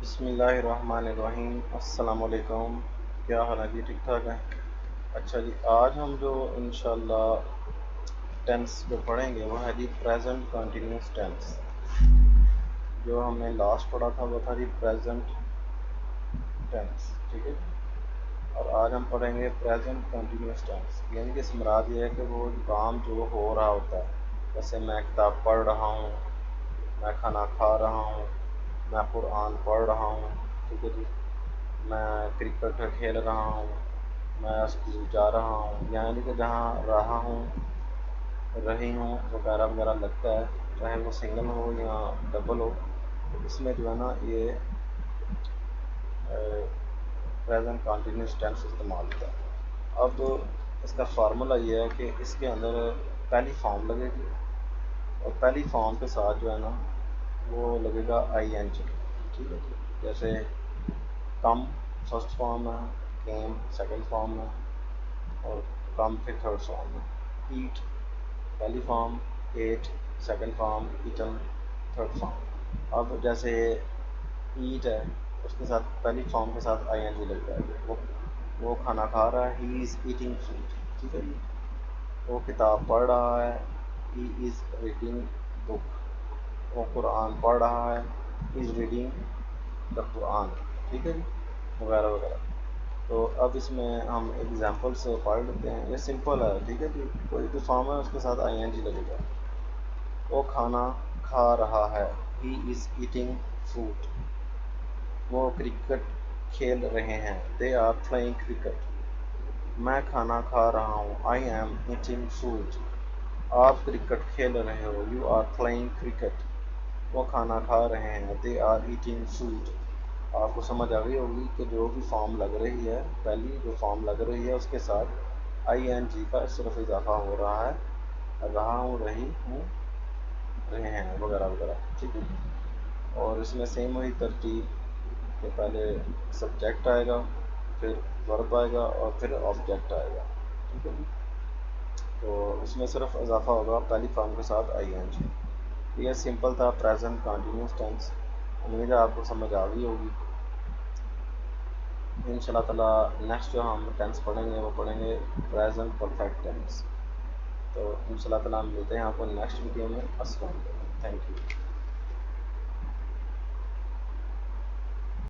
بسم اللہ الرحمن الرحیم، السلام علیکم۔ کیا حال ہے جی؟ ٹھیک ٹھاک ہے؟ اچھا جی، آج ہم جو انشاءاللہ ٹینس جو پڑھیں گے وہ ہے جی پریزنٹ کنٹینیوس ٹینس۔ جو ہم نے لاسٹ پڑھا تھا وہ تھا جی پریزنٹ ٹینس، ٹھیک ہے جی۔ اور آج ہم پڑھیں گے پریزنٹ کنٹینیوس ٹینس، یعنی کہ اس سے مراد یہ ہے کہ وہ کام جو ہو رہا ہوتا ہے، جیسے میں کتاب پڑھ رہا ہوں، میں کھانا کھا رہا ہوں، میں قرآن پڑھ رہا ہوں، ٹھیک ہے جی، میں کرکٹ کھیل رہا ہوں، میں اسکول جا رہا ہوں، یعنی کہ جہاں رہا ہوں، رہی ہوں وغیرہ وغیرہ لگتا ہے، چاہے وہ سنگل ہو یا ڈبل ہو، اس میں جو ہے نا یہ پریزنٹ کنٹینیوس ٹینس استعمال ہوتا ہے۔ اب اس کا فارمولا یہ ہے کہ اس کے اندر پہلی فارم لگے گی، اور پہلی فارم کے ساتھ جو ہے نا وہ لگے گا آئی این جی، ٹھیک ہے جی۔ جیسے کم فرسٹ فارم ہے، کیم سیکنڈ فارم ہے، اور کم پھر تھرڈ فارم ہے۔ ایٹ پہلی form, ate second form, eaten third form. اب جیسے ایٹ ہے، اس کے ساتھ پہلی فارم کے ساتھ آئی این جی لگ جائے گی، وہ کھانا کھا رہا ہے، ہی از ایٹنگ فوڈ، ٹھیک ہے جی۔ وہ کتاب پڑھ رہا ہے، ہی از ریڈنگ بک۔ وہ قرآن پڑھ رہا ہے، ہی از ریڈنگ دا قرآن، ٹھیک ہے جی، وغیرہ وغیرہ۔ تو اب اس میں ہم ایگزامپل سے پڑھ لیتے ہیں، یہ سمپل ہے، ٹھیک ہے جی۔ کوئی بھی فارم ہے اس کے ساتھ آئی این جی لگے گا۔ وہ کھانا کھا رہا ہے، ہی از ایٹنگ فوڈ۔ وہ کرکٹ کھیل رہے ہیں، دے آر پلئنگ کرکٹ۔ میں کھانا کھا رہا ہوں، آئی ایم ایٹنگ فوڈ۔ آپ کرکٹ کھیل رہے ہو، یو آر پلئنگ کرکٹ۔ وہ کھانا کھا رہے ہیں، دے آر ایٹنگ فوڈ۔ آپ کو سمجھ آ گئی ہوگی کہ جو بھی فارم لگ رہی ہے، پہلی جو فارم لگ رہی ہے اس کے ساتھ آئی این جی کا صرف اضافہ ہو رہا ہے، رہا ہوں، رہی ہوں، رہے ہیں، وغیرہ وغیرہ، ٹھیک ہے۔ اور اس میں سیم وہی ترتیب کہ پہلے سبجیکٹ آئے گا، پھر ورب آئے گا، اور پھر آبجیکٹ آئے گا، ٹھیک ہے جی۔ تو اس میں صرف اضافہ ہوگا پہلی فارم کے ساتھ آئی این جی۔ یہ سمپل تھا پریزنٹ کنٹینیوس ٹینس۔ امید ہے آپ کو سمجھ آ گئی ہوگی۔ ان شاء اللہ تعالیٰ نیکسٹ جو ہم ٹینس پڑھیں گے وہ پڑھیں گے پریزنٹ پرفیکٹ ٹینس۔ تو ان شاء اللہ تعالیٰ ہم ملتے ہیں آپ کو نیکسٹ ویڈیو میں۔ السلام علیکم، تھینک یو۔